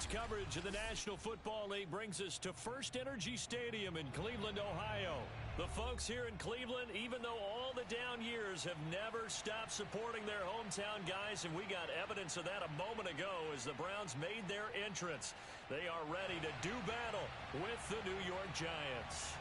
coverage of the National Football League brings us to First Energy Stadium in Cleveland, Ohio. The folks here in Cleveland, even though all the down years, have never stopped supporting their hometown guys, and we got evidence of that a moment ago as the Browns made their entrance. They are ready to do battle with the New York Giants.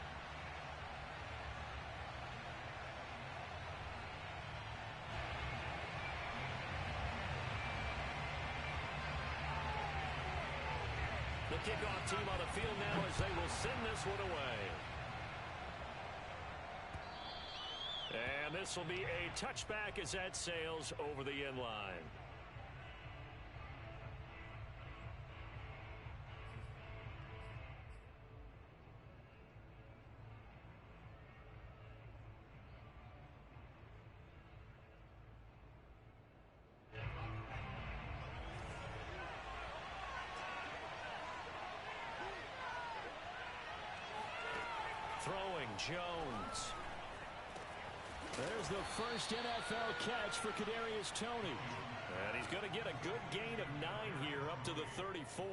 The kickoff team on the field now as they will send this one away. And this will be a touchback as that sails over the end line. Throwing Jones. There's the first NFL catch for Kadarius Toney. And he's going to get a good gain of 9 here up to the 34.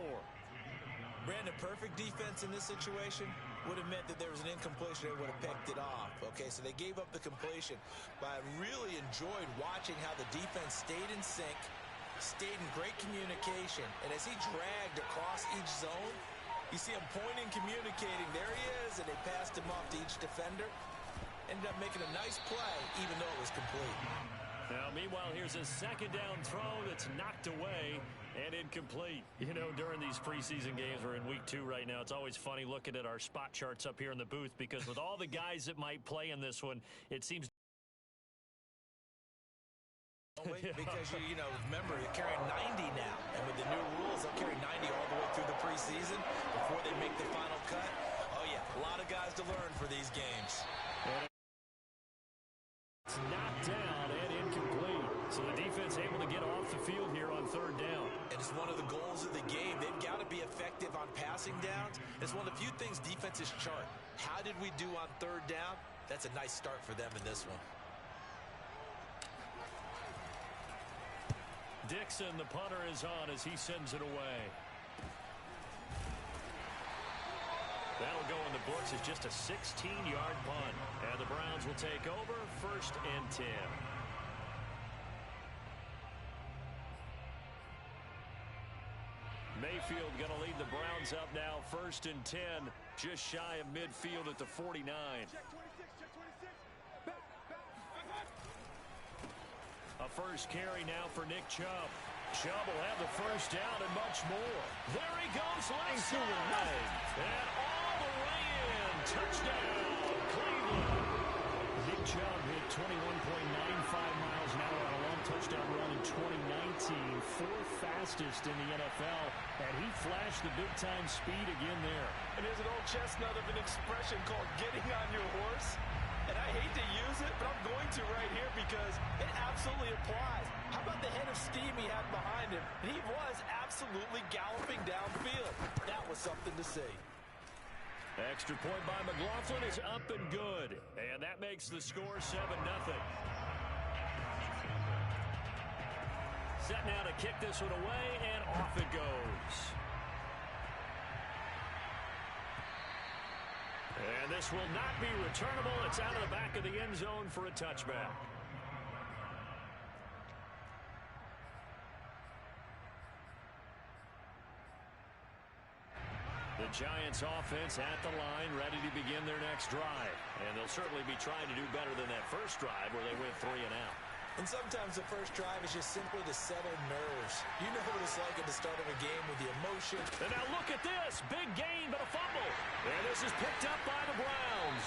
Brandon, perfect defense in this situation would have meant that there was an incompletion. They would have picked it off. Okay, so they gave up the completion. But I really enjoyed watching how the defense stayed in sync, stayed in great communication. And as he dragged across each zone, you see him pointing, communicating. There he is, and they passed him off to each defender. Ended up making a nice play, even though it was complete. Now, meanwhile, here's a second down throw that's knocked away and incomplete. You know, during these preseason games, we're in week 2 right now. It's always funny looking at our spot charts up here in the booth because with all the guys that might play in this one, it seems... Because, you know, remember, you're carrying 90 now. And with the new rules, they'll carry 90 all the way through the preseason before they make the final cut. Oh, yeah, a lot of guys to learn for these games. It's knocked down and incomplete. So the defense able to get off the field here on third down. And it's one of the goals of the game. They've got to be effective on passing downs. It's one of the few things defenses chart. How did we do on third down? That's a nice start for them in this one. Dixon, the punter, is on as he sends it away. That'll go in the books as just a 16-yard punt. And the Browns will take over, 1st and 10. Mayfield going to lead the Browns up now, 1st and 10, just shy of midfield at the 49. A first carry now for Nick Chubb. Chubb will have the first down and much more. There he goes, left side. And all the way in. Touchdown, Cleveland. Nick Chubb hit 21.95 miles an hour on a long touchdown run in 2019. 4th fastest in the NFL. And he flashed the big-time speed again there. And there's an old chestnut of an expression called getting on your horse. And I hate to use it, but I'm going to right here because it absolutely applies. How about the head of steam he had behind him? And he was absolutely galloping downfield. That was something to see. Extra point by McLaughlin is up and good. And that makes the score 7-0. Set now to kick this one away, and off it goes. And this will not be returnable. It's out of the back of the end zone for a touchback. The Giants offense at the line, ready to begin their next drive. And they'll certainly be trying to do better than that first drive where they went 3 and out. And sometimes the first drive is just simply to settle nerves. You know what it's like at the start of a game with the emotion. And now look at this. Big gain, but a fumble. And this is picked up by the Browns.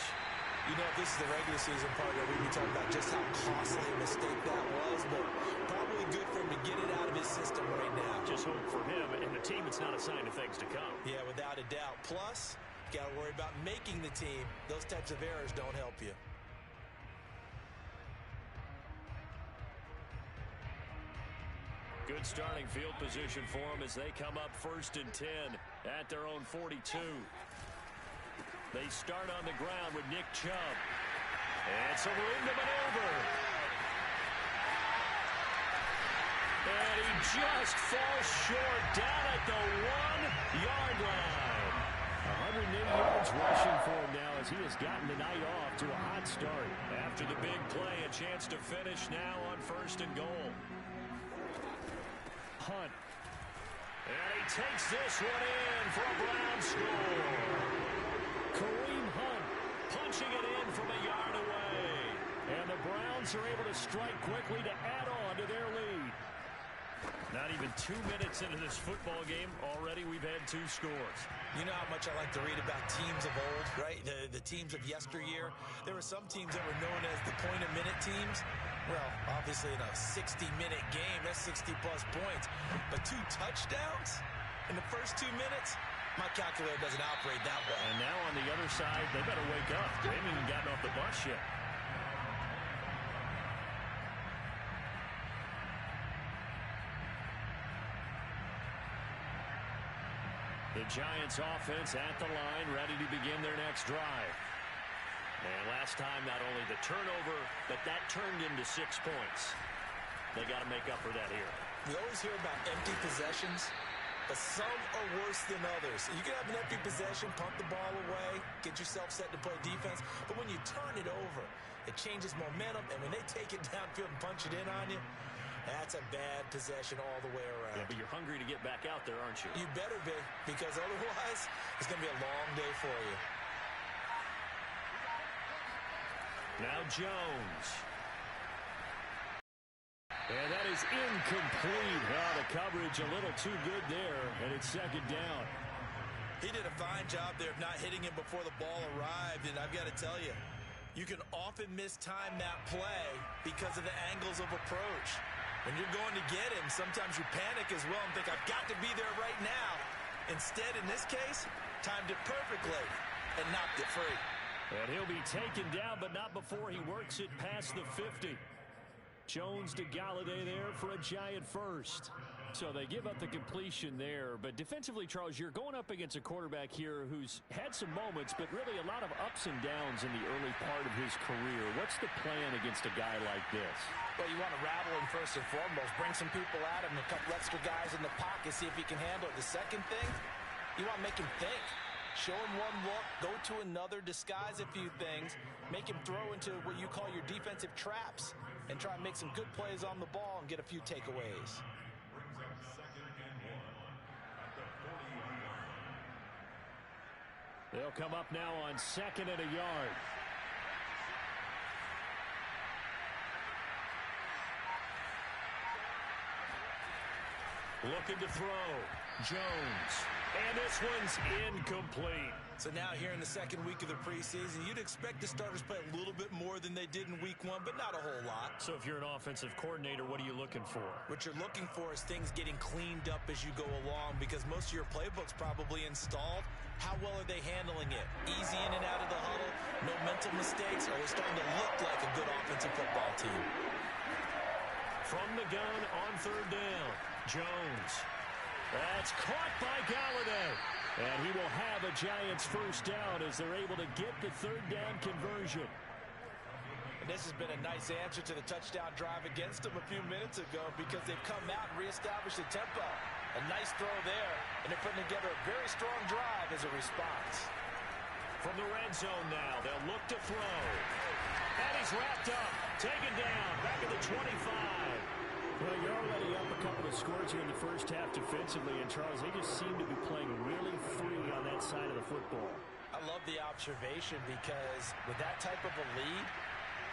You know, if this is the regular season partner, we'd be talking about just how costly a mistake that was, but probably good for him to get it out of his system right now. Just hope for him and the team it's not a sign of things to come. Yeah, without a doubt. Plus, you got to worry about making the team. Those types of errors don't help you. Good starting field position for them as they come up 1st and 10 at their own 42. They start on the ground with Nick Chubb. And some room to maneuver. And he just falls short down at the 1-yard line. 180 yards rushing for him now as he has gotten the night off to a hot start. After the big play, a chance to finish now on 1st and goal. Hunt. And he takes this one in for a Brown score. Kareem Hunt punching it in from a yard away. And the Browns are able to strike quickly to add on to their lead. Not even 2 minutes into this football game, already we've had 2 scores. You know how much I like to read about teams of old, right? The teams of yesteryear. There were some teams that were known as the point-a-minute teams. Well, obviously in a 60-minute game, that's 60-plus points. But 2 touchdowns in the first 2 minutes? My calculator doesn't operate that way. And now on the other side, they better wake up. They haven't even gotten off the bus yet. The Giants offense at the line, ready to begin their next drive. And last time, not only the turnover, but that turned into 6 points. They got to make up for that here. We always hear about empty possessions, but some are worse than others. You can have an empty possession, punt the ball away, get yourself set to play defense, but when you turn it over, it changes momentum, and when they take it downfield and punch it in on you, that's a bad possession all the way around. Yeah, but you're hungry to get back out there, aren't you? You better be, because otherwise, it's going to be a long day for you. Now Jones. And that is incomplete. Oh, the coverage a little too good there, and it's 2nd down. He did a fine job there of not hitting him before the ball arrived, and I've got to tell you, you can often mistime that play because of the angles of approach. When you're going to get him, sometimes you panic as well and think, I've got to be there right now. Instead, in this case, timed it perfectly and knocked it free. And he'll be taken down, but not before he works it past the 50. Jones to Galladay there for a Giant first. So they give up the completion there. But defensively, Charles, you're going up against a quarterback here who's had some moments, but really a lot of ups and downs in the early part of his career. What's the plan against a guy like this? Well, you want to rattle him first and foremost. Bring some people at him, a couple extra guys in the pocket, see if he can handle it. The second thing, you want to make him think. Show him one look, go to another, disguise a few things, make him throw into what you call your defensive traps, and try and make some good plays on the ball and get a few takeaways. They'll come up now on 2nd and a yard. Looking to throw. Jones. And this one's incomplete. So now here in the 2nd week of the preseason, you'd expect the starters play a little bit more than they did in week 1, but not a whole lot. So if you're an offensive coordinator, what are you looking for? What you're looking for is things getting cleaned up as you go along, because most of your playbook's probably installed. How well are they handling it? Easy in and out of the huddle, no mental mistakes, or they're starting to look like a good offensive football team. From the gun on 3rd down, Jones. That's caught by Galladay. And he will have a Giants first down as they're able to get the 3rd down conversion. And this has been a nice answer to the touchdown drive against them a few minutes ago, because they've come out and reestablished the tempo. A nice throw there, and they're putting together a very strong drive as a response. From the red zone now, they'll look to throw. And he's wrapped up, taken down, back at the 25. Well, you're already up a couple of scores here in the first half defensively, and Charles, they just seem to be playing really free on that side of the football. I love the observation, because with that type of a lead,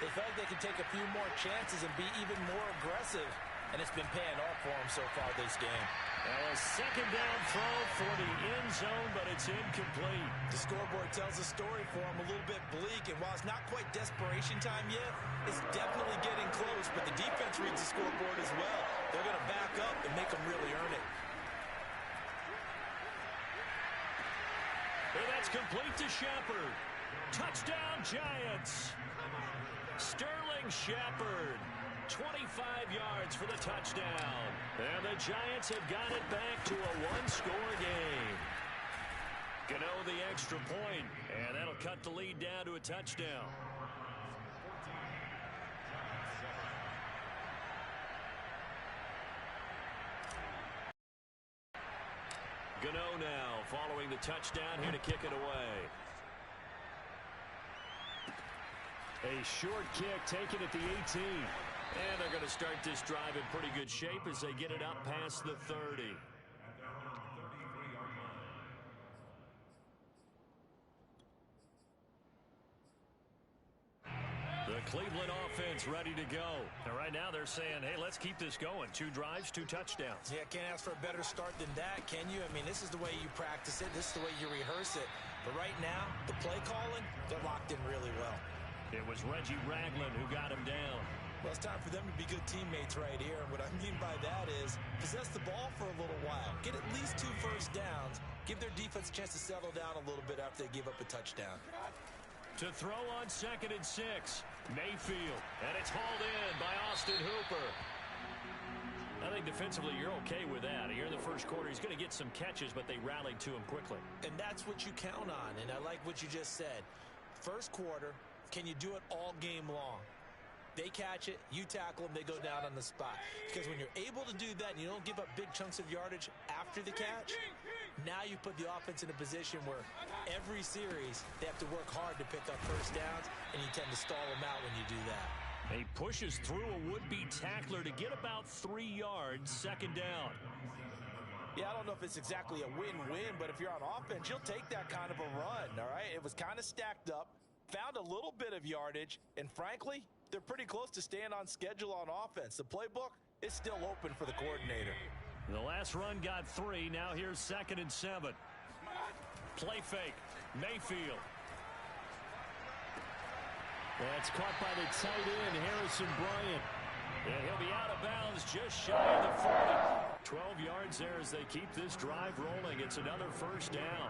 they felt like they could take a few more chances and be even more aggressive, and it's been paying off for them so far this game. Well, a 2nd down throw for the end zone, but it's incomplete. The scoreboard tells a story for them, a little bit bleak, and while it's not quite desperation time yet, it's definitely getting close, but the defense reads the scoreboard as well. They're going to back up and make them really earn it. And that's complete to Shepard. Touchdown, Giants. Sterling Shepard. 25 yards for the touchdown. And the Giants have got it back to a one-score game. Gano the extra point, and that'll cut the lead down to a touchdown. Gano now following the touchdown here to kick it away. A short kick taken at the 18. And they're going to start this drive in pretty good shape as they get it up past the 30. The Cleveland offense ready to go. And right now they're saying, hey, let's keep this going. 2 drives, 2 touchdowns. Yeah, can't ask for a better start than that, can you? I mean, this is the way you practice it. This is the way you rehearse it. But right now, the play calling, they're locked in really well. It was Reggie Ragland who got him down. Well, it's time for them to be good teammates right here. And what I mean by that is possess the ball for a little while. Get at least 2 first downs. Give their defense a chance to settle down a little bit after they give up a touchdown. To throw on 2nd and 6. Mayfield. And it's hauled in by Austin Hooper. I think defensively you're okay with that. Here in the first quarter, he's going to get some catches, but they rallied to him quickly. And that's what you count on. And I like what you just said. First quarter, can you do it all game long? They catch it, you tackle them, they go down on the spot. Because when you're able to do that and you don't give up big chunks of yardage after the catch, now you put the offense in a position where every series they have to work hard to pick up first downs, and you tend to stall them out when you do that. He pushes through a would-be tackler to get about 3 yards, 2nd down. Yeah, I don't know if it's exactly a win-win, but if you're on offense, you'll take that kind of a run, all right? It was kind of stacked up, found a little bit of yardage, and frankly, they're pretty close to staying on schedule on offense. The playbook is still open for the coordinator. The last run got 3. Now here's 2nd and 7. Play fake. Mayfield. That's caught by the tight end, Harrison Bryant. And he'll be out of bounds just shy of the 40. 12 yards there as they keep this drive rolling. It's another first down.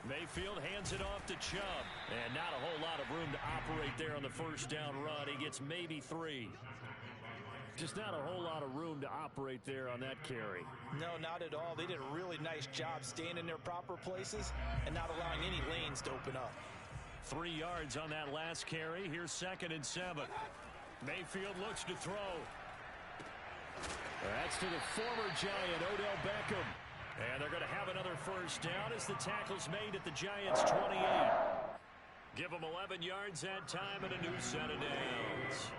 Mayfield hands it off to Chubb. And not a whole lot of room to operate there on the first down run. He gets maybe 3. Just not a whole lot of room to operate there on that carry. No, not at all. They did a really nice job staying in their proper places and not allowing any lanes to open up. 3 yards on that last carry. Here's 2nd and 7. Mayfield looks to throw. That's to the former Giant, Odell Beckham. And they're going to have another first down as the tackle's made at the Giants' 28. Give them 11 yards that time and a new set of downs.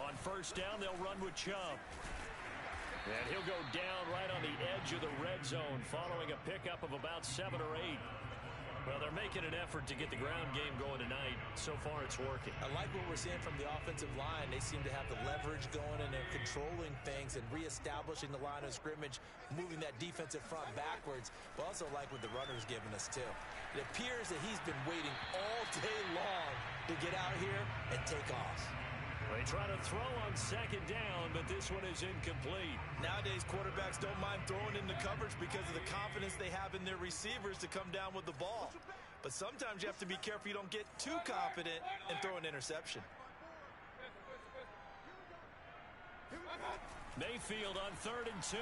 On first down, they'll run with Chubb. And he'll go down right on the edge of the red zone following a pickup of about 7 or 8. Well, they're making an effort to get the ground game going tonight. So far, it's working. I like what we're seeing from the offensive line. They seem to have the leverage going, and they're controlling things and reestablishing the line of scrimmage, moving that defensive front backwards. But also like what the runner's giving us, too. It appears that he's been waiting all day long to get out here and take off. They try to throw on 2nd down, but this one is incomplete. Nowadays, quarterbacks don't mind throwing into coverage because of the confidence they have in their receivers to come down with the ball. But sometimes you have to be careful you don't get too confident and throw an interception. Mayfield on 3rd and 2.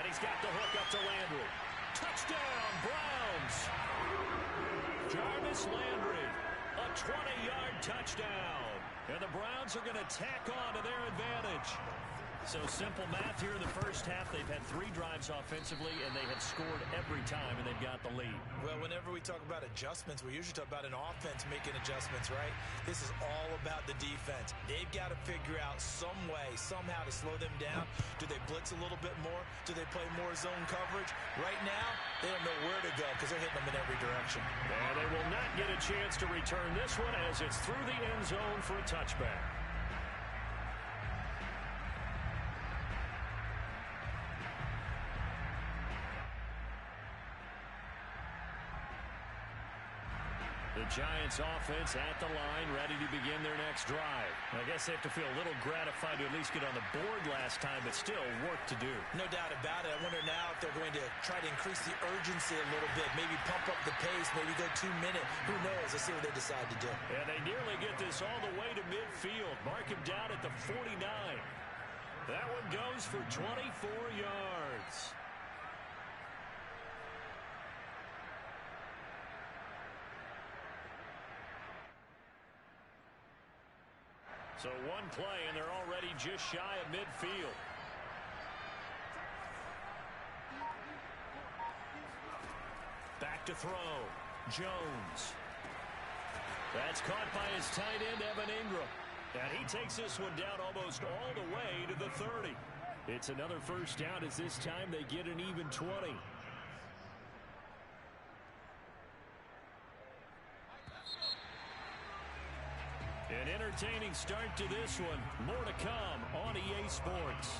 And he's got the hook up to Landry. Touchdown, Browns! Jarvis Landry. A 20-yard touchdown. And the Browns are going to tack on to their advantage. So simple math here in the first half. They've had 3 drives offensively, and they have scored every time, and they've got the lead. Well, whenever we talk about adjustments, we usually talk about an offense making adjustments, right? This is all about the defense. They've got to figure out some way, somehow to slow them down. Do they blitz a little bit more? Do they play more zone coverage? Right now, they don't know where to go because they're hitting them in every direction. And they will not get a chance to return this one as it's through the end zone for a touchback. The Giants offense at the line, ready to begin their next drive. I guess they have to feel a little gratified to at least get on the board last time, but still work to do. No doubt about it. I wonder now if they're going to try to increase the urgency a little bit, maybe pump up the pace, maybe go 2 minute. Who knows? Let's see what they decide to do. And they nearly get this all the way to midfield. Mark him down at the 49. That one goes for 24 yards. So one play, and they're already just shy of midfield. Back to throw. Jones. That's caught by his tight end, Evan Ingram. And he takes this one down almost all the way to the 30. It's another first down as this time they get an even 20. An entertaining start to this one. More to come on EA Sports.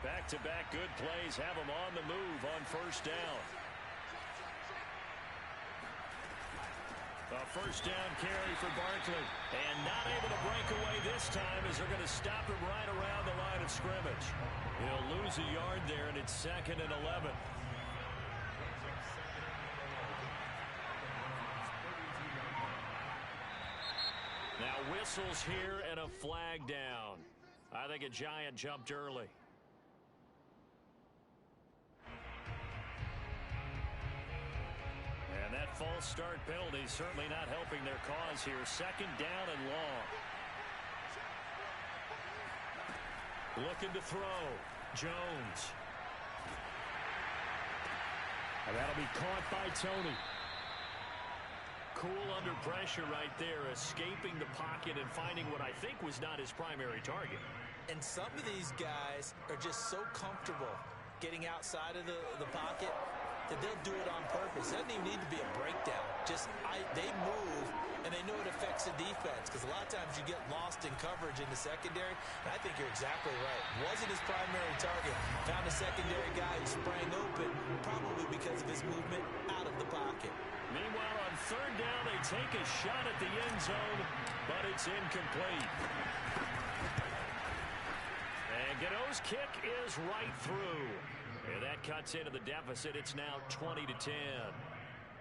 Back-to-back good plays have them on the move on first down. A first down carry for Barkley. And not able to break away this time as they're going to stop him right around the line of scrimmage. He'll lose a yard there, and it's 2nd and 11. Now whistles here and a flag down. I think a Giant jumped early. And that false start penalty certainly not helping their cause here. 2nd down and long. Looking to throw. Jones. And that'll be caught by Tony. Cool under pressure right there, escaping the pocket and finding what I think was not his primary target. And some of these guys are just so comfortable getting outside of the pocket that they'll do it on purpose. It doesn't even need to be a breakdown. They move, and they know it affects the defense, because a lot of times you get lost in coverage in the secondary, and I think you're exactly right. Wasn't his primary target. Found a secondary guy who sprang open, probably because of his movement out of the pocket. Meanwhile, on 3rd down, they take a shot at the end zone, but it's incomplete. And Gano's kick is right through. And that cuts into the deficit. It's now 20-10.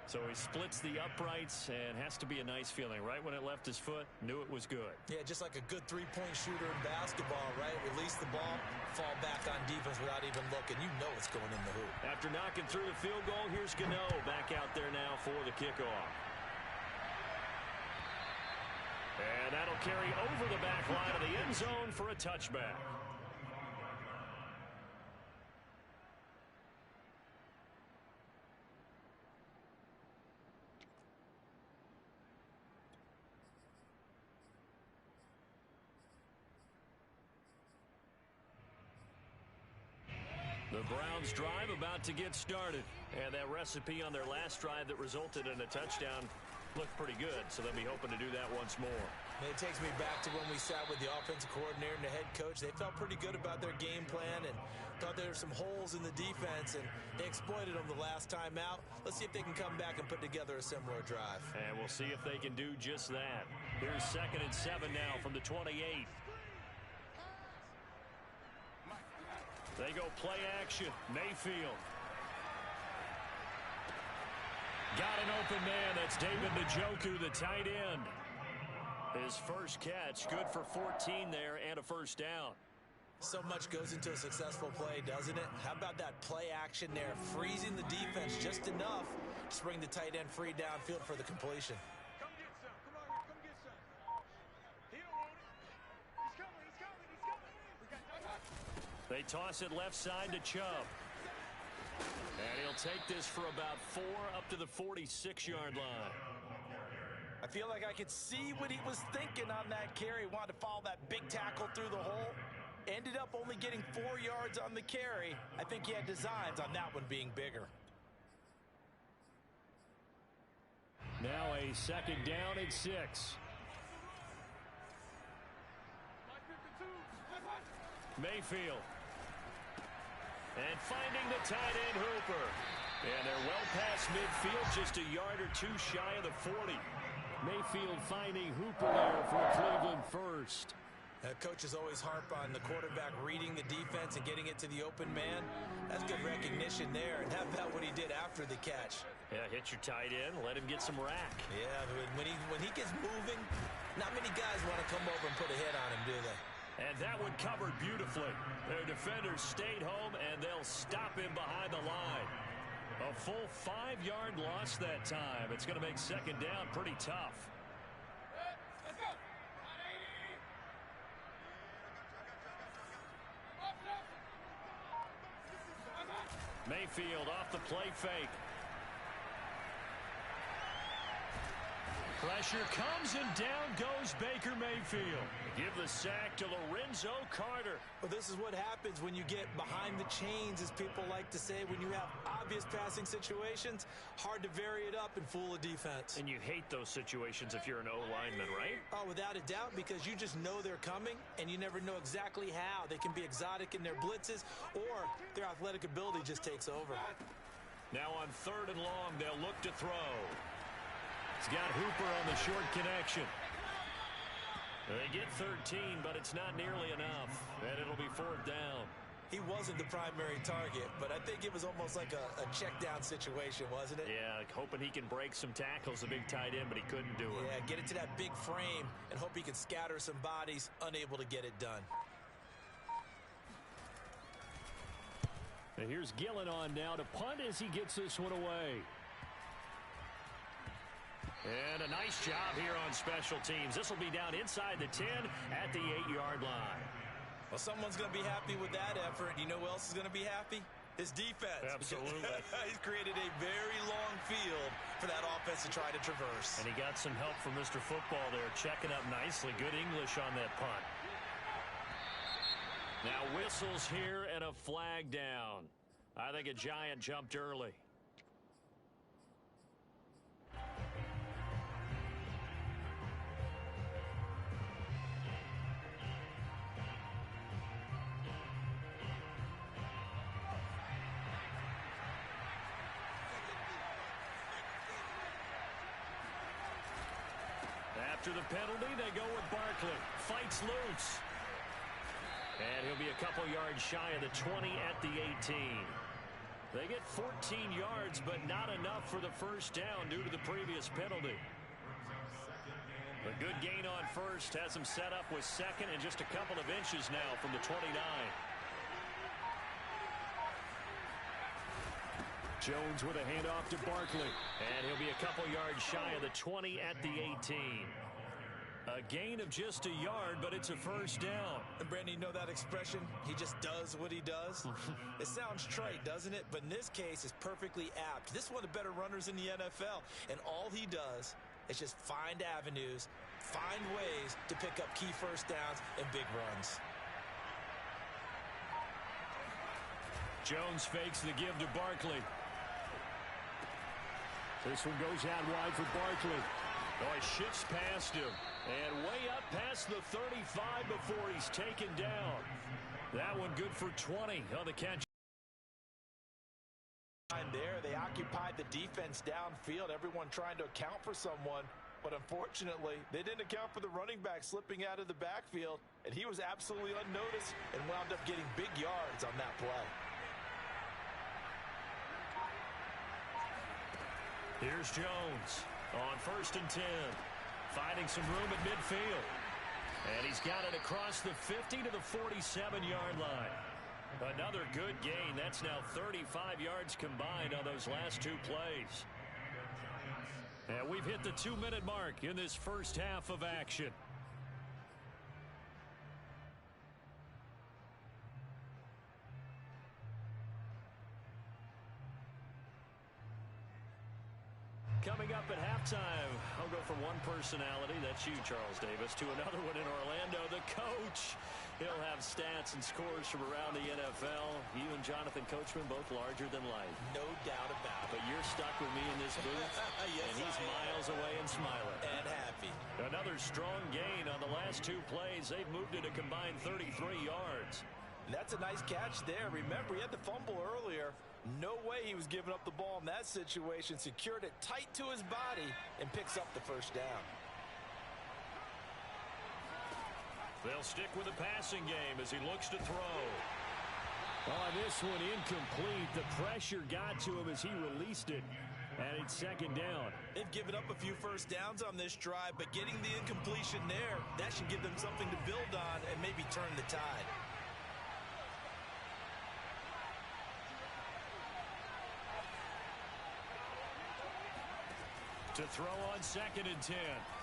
So he splits the uprights, and has to be a nice feeling. Right when it left his foot, knew it was good. Yeah, just like a good three-point shooter in basketball, right? Release the ball, fall back on defense without even looking. You know it's going in the hoop. After knocking through the field goal, here's Gano back out there now for the kickoff. And that'll carry over the back line of the end zone for a touchback. The Browns drive about to get started. And that recipe on their last drive that resulted in a touchdown looked pretty good. So they'll be hoping to do that once more. It takes me back to when we sat with the offensive coordinator and the head coach. They felt pretty good about their game plan and thought there were some holes in the defense, and they exploited them the last time out. Let's see if they can come back and put together a similar drive. And we'll see if they can do just that. Here's 2nd and 7 now from the 28. They go play action. Mayfield. Got an open man. That's David Njoku, the tight end. His first catch, good for 14 there and a first down. So much goes into a successful play, doesn't it? How about that play action there, freezing the defense just enough to bring the tight end free downfield for the completion. Come get some. Come on, come get some. He don't want it. He's coming. He's coming. He's coming. We got time. They toss it left side to Chubb. And he'll take this for about 4 up to the 46-yard line. I feel like I could see what he was thinking on that carry. Wanted to follow that big tackle through the hole. Ended up only getting 4 yards on the carry. I think he had designs on that one being bigger. Now a 2nd down and 6. Mayfield. And finding the tight end Hooper. And they're well past midfield, just a yard or two shy of the 40. Mayfield finding Hooper there for Cleveland first. Coaches always harp on the quarterback reading the defense and getting it to the open man. That's good recognition there. And how about what he did after the catch? Yeah, hit your tight end, let him get some rack. Yeah, when he gets moving, Not many guys want to come over and put a hit on him, do they? And that one covered beautifully. Their defenders stayed home, and they'll stop him behind the line. A full 5-yard loss that time. It's going to make second down pretty tough. Mayfield off the play fake. Pressure comes, and down goes Baker Mayfield. Give the sack to Lorenzo Carter. Well, this is what happens when you get behind the chains, as people like to say. When you have obvious passing situations, hard to vary it up and fool a defense. And you hate those situations if you're an O-lineman, right? Oh, without a doubt, because you just know they're coming, and you never know exactly how. They can be exotic in their blitzes, or their athletic ability just takes over. Now on 3rd and long, they'll look to throw. He's got Hooper on the short connection. They get 13, but it's not nearly enough, and it'll be 4th down. He wasn't the primary target, but I think it was almost like a check-down situation, wasn't it? Yeah, hoping he can break some tackles, a big tight end, but he couldn't do it. Yeah, get it to that big frame and hope he can scatter some bodies, unable to get it done. And here's Gillen on now to punt as he gets this one away. And a nice job here on special teams. This will be down inside the 10 at the 8-yard line. Well, someone's going to be happy with that effort. You know who else is going to be happy? His defense. Absolutely. He's created a very long field for that offense to try to traverse. And he got some help from Mr. Football there, checking up nicely. Good English on that punt. Now whistles here and a flag down. I think a Giant jumped early. After the penalty, they go with Barkley. Fights loose. And he'll be a couple yards shy of the 20 at the 18. They get 14 yards, but not enough for the first down due to the previous penalty. A good gain on first has him set up with second and just a couple of inches now from the 29. Jones with a handoff to Barkley. And he'll be a couple yards shy of the 20 at the 18. A gain of just a yard, but it's a first down. And Brandon, you know that expression? He just does what he does? It sounds trite, doesn't it? But in this case, it's perfectly apt. This is one of the better runners in the NFL. And all he does is just find avenues, find ways to pick up key first downs and big runs. Jones fakes the give to Barkley. This one goes out wide for Barkley. Oh, he shifts past him. And way up past the 35 before he's taken down. That one good for 20 on the catch. There, they occupied the defense downfield, everyone trying to account for someone. But unfortunately, they didn't account for the running back slipping out of the backfield. And he was absolutely unnoticed and wound up getting big yards on that play. Here's Jones on 1st and 10. Finding some room at midfield. And he's got it across the 50 to the 47-yard line. Another good gain. That's now 35 yards combined on those last two plays. And we've hit the 2-minute mark in this first half of action. Coming up at halftime, I'll go from one personality, that's you, Charles Davis, to another one in Orlando, the coach. He'll have stats and scores from around the NFL. You and Jonathan Coachman, both larger than life. No doubt about it. But you're stuck with me in this booth, Yes, and he's I am. miles away and smiling. And happy. Another strong gain on the last two plays. They've moved it a combined 33 yards. And that's a nice catch there. Remember, he had the fumble earlier. No way he was giving up the ball in that situation. Secured it tight to his body and picks up the first down. They'll stick with the passing game as he looks to throw. Oh, this one incomplete. The pressure got to him as he released it. And it's second down. They've given up a few first downs on this drive, but getting the incompletion there, that should give them something to build on and maybe turn the tide. To throw on 2nd and 10.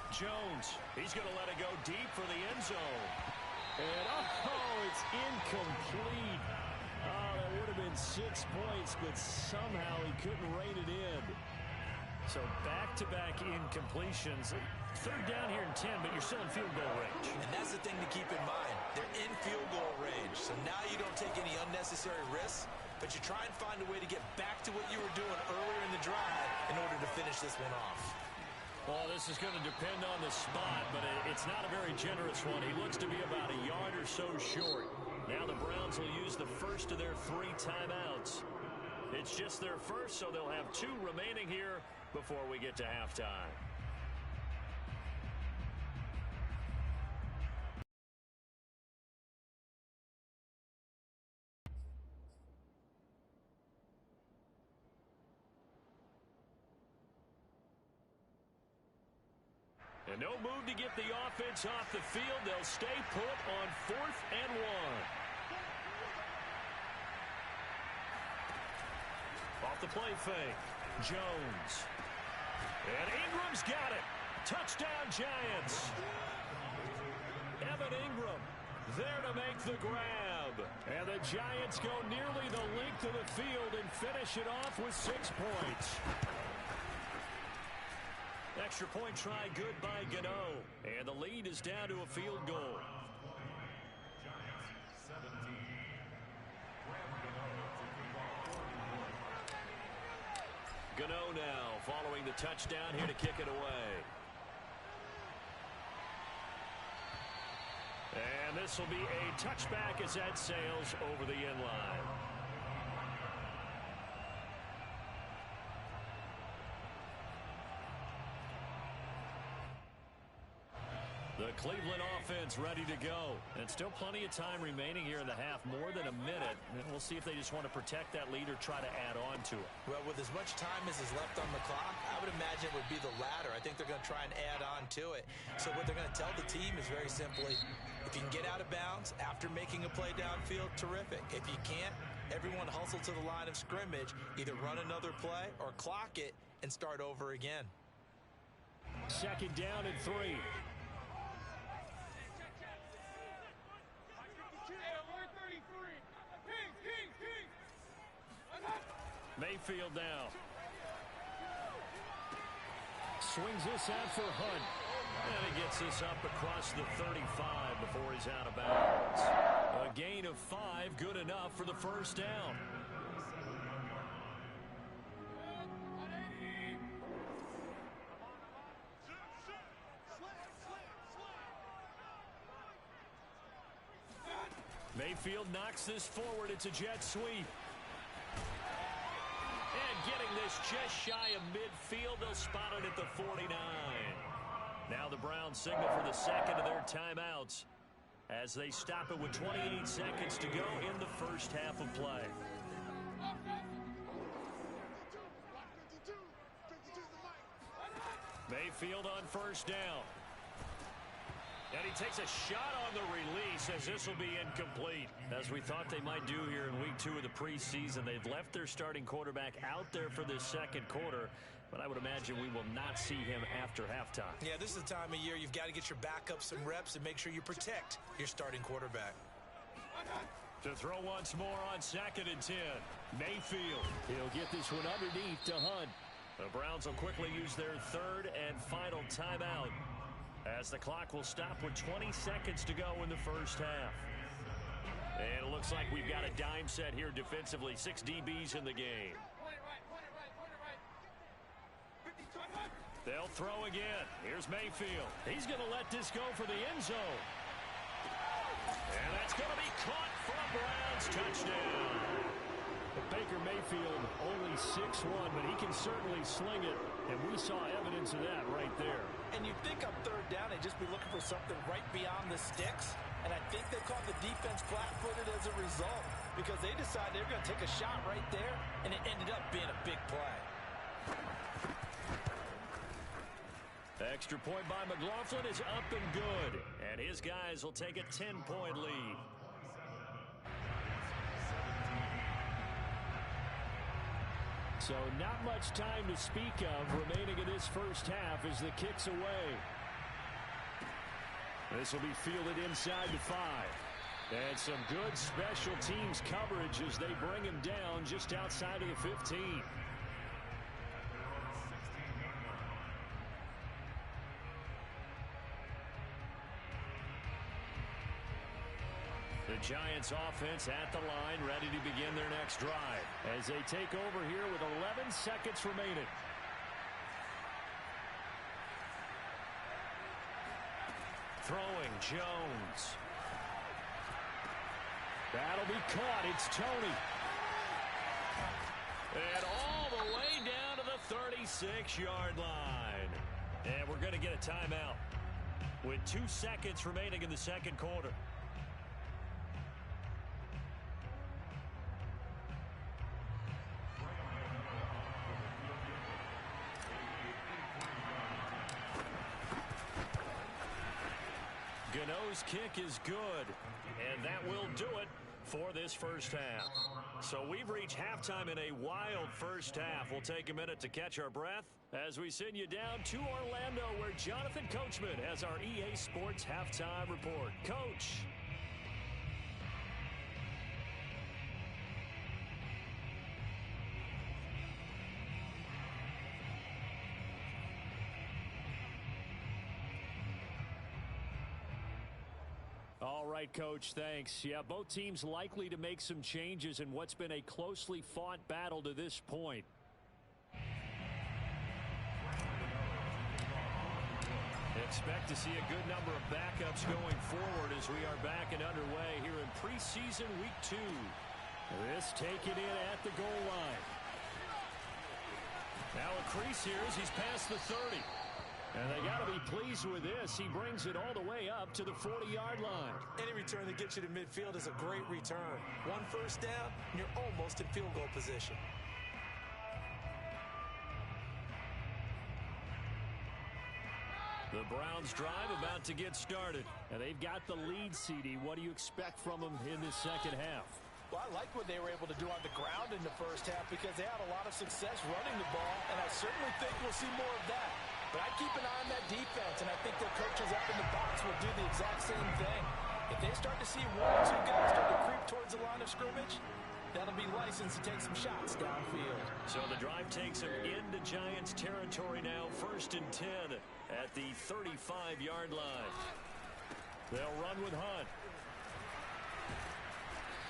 Jones, he's going to let it go deep for the end zone. And, it's incomplete. Oh, that would have been 6 points, but somehow he couldn't rein it in. So back-to-back incompletions. 3rd down here in 10, but you're still in field goal range. And that's the thing to keep in mind. They're in field goal range, so now you don't take any unnecessary risks, but you try and find a way to get back to what you were doing earlier in the drive in order to finish this one off. Well, this is going to depend on the spot, but it's not a very generous one. He looks to be about a yard or so short. Now the Browns will use the first of their 3 timeouts. It's just their first, so they'll have 2 remaining here before we get to halftime. And no move to get the offense off the field. They'll stay put on 4th and 1. Off the play fake. Jones. And Ingram's got it. Touchdown, Giants. Evan Ingram there to make the grab. And the Giants go nearly the length of the field and finish it off with 6 points. Extra point try good by Gano. And the lead is down to a field goal. Gano now following the touchdown here to kick it away. And this will be a touchback as that sails over the end line. The Cleveland offense ready to go. And still plenty of time remaining here in the half, more than a minute. And we'll see if they just want to protect that lead or try to add on to it. Well, with as much time as is left on the clock, I would imagine it would be the latter. I think they're going to try and add on to it. So what they're going to tell the team is very simply, if you can get out of bounds after making a play downfield, terrific. If you can't, everyone hustle to the line of scrimmage, either run another play or clock it and start over again. 2nd down and 3. Mayfield now. Swings this out for Hunt. And he gets this up across the 35 before he's out of bounds. A gain of 5, good enough for the first down. Mayfield knocks this forward. It's a jet sweep. And getting this just shy of midfield. They'll spot it at the 49. Now the Browns signal for the second of their timeouts as they stop it with 28 seconds to go in the first half of play. Mayfield on first down. And he takes a shot on the release as this will be incomplete. As we thought they might do here in week 2 of the preseason, they've left their starting quarterback out there for this second quarter. But I would imagine we will not see him after halftime. Yeah, this is the time of year you've got to get your backup some reps and make sure you protect your starting quarterback. To throw once more on 2nd and 10. Mayfield. He'll get this one underneath to Hunt. The Browns will quickly use their 3rd and final timeout, as the clock will stop with 20 seconds to go in the first half. And it looks like we've got a dime set here defensively. 6 DBs in the game. They'll throw again. Here's Mayfield. He's going to let this go for the end zone. And that's going to be caught for a Browns touchdown. Baker Mayfield only 6'1", but he can certainly sling it. And we saw evidence of that right there. And you think on 3rd down, they'd just be looking for something right beyond the sticks. And I think they caught the defense flat-footed as a result, because they decided they were going to take a shot right there, and it ended up being a big play. Extra point by McLaughlin is up and good. And his guys will take a 10-point lead. So not much time to speak of remaining in this first half as the kick's away. This will be fielded inside the 5. And some good special teams coverage as they bring him down just outside of the 15. The Giants offense at the line, ready to begin their next drive as they take over here with 11 seconds remaining. Throwing Jones. That'll be caught. It's Tony. And all the way down to the 36-yard line. And we're going to get a timeout with 2 seconds remaining in the second quarter. Gano's kick is good, and that will do it for this first half. So we've reached halftime in a wild first half. We'll take a minute to catch our breath as we send you down to Orlando, where Jonathan Coachman has our EA Sports halftime report. Coach. All right, Coach, thanks. Yeah, both teams likely to make some changes in what's been a closely fought battle to this point. Expect to see a good number of backups going forward as we are back and underway here in preseason week 2. This taken in at the goal line. Now a crease here as he's past the 30. And they got to be pleased with this. He brings it all the way up to the 40-yard line. Any return that gets you to midfield is a great return. 1 first down, and you're almost in field goal position. The Browns drive about to get started. And they've got the lead, CD. What do you expect from them in this second half? Well, I like what they were able to do on the ground in the first half because they had a lot of success running the ball, and I certainly think we'll see more of that. But I keep an eye on that defense, and I think their coaches up in the box will do the exact same thing. If they start to see 1 or 2 guys start to creep towards the line of scrimmage, that'll be licensed to take some shots downfield. So the drive takes them into Giants territory now, 1st and 10 at the 35-yard line. They'll run with Hunt.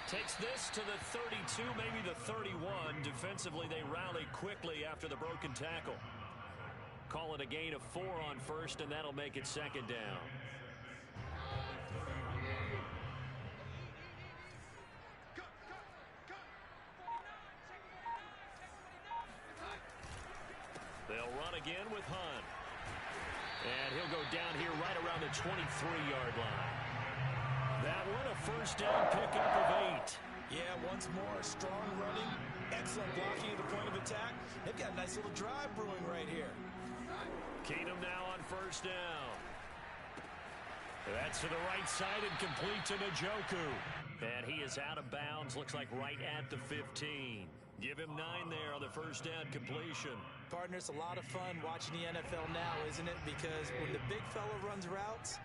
Takes this to the 32, maybe the 31. Defensively, they rally quickly after the broken tackle. Call it a gain of 4 on first, and that'll make it 2nd down. They'll run again with Hunt. And he'll go down here right around the 23-yard line. That one a first down pickup of 8. Yeah, once more, strong running, excellent blocking at the point of attack. They've got a nice little drive brewing right here. Keenum now on first down. That's to the right side and complete to Njoku. And he is out of bounds, looks like right at the 15. Give him 9 there on the first down completion. Partner, it's a lot of fun watching the NFL now, isn't it? Because when the big fella runs routes,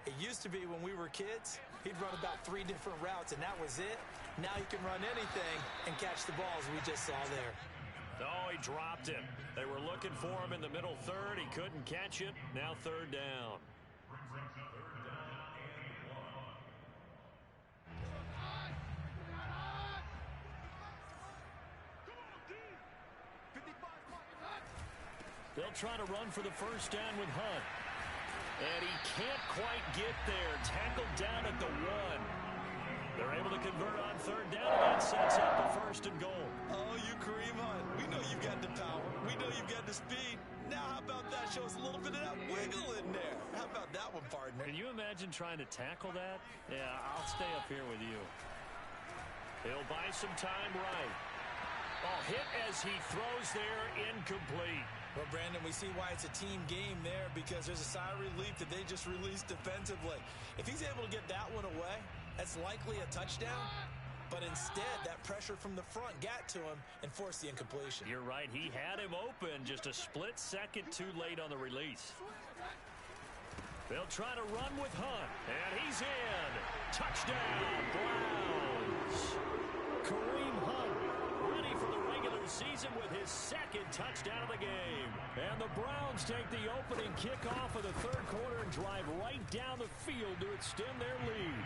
it used to be when we were kids, he'd run about 3 different routes, and that was it. Now he can run anything and catch the balls we just saw there. Oh, he dropped it. They were looking for him in the middle third. He couldn't catch it. Now 3rd down. They'll try to run for the first down with Hunt. And he can't quite get there. Tackled down at the 1. They're able to convert on 3rd down, and that sets up the 1st and goal. Oh, you Kareem Hunt. We know you've got the power. We know you've got the speed. Now how about that? Show us a little bit of that wiggle in there. How about that one, partner? Can you imagine trying to tackle that? Yeah, I'll stay up here with you. He'll buy some time right. Oh, hit as he throws there, incomplete. Well, Brandon, we see why it's a team game there, because there's a sigh of relief that they just released defensively. If he's able to get that one away, that's likely a touchdown. But instead, that pressure from the front got to him and forced the incompletion. You're right. He had him open, just a split second too late on the release. They'll try to run with Hunt, and he's in. Touchdown, Browns. Kareem Hunt ready for the regular season with his second touchdown of the game. And the Browns take the opening kickoff of the third quarter and drive right down the field to extend their lead.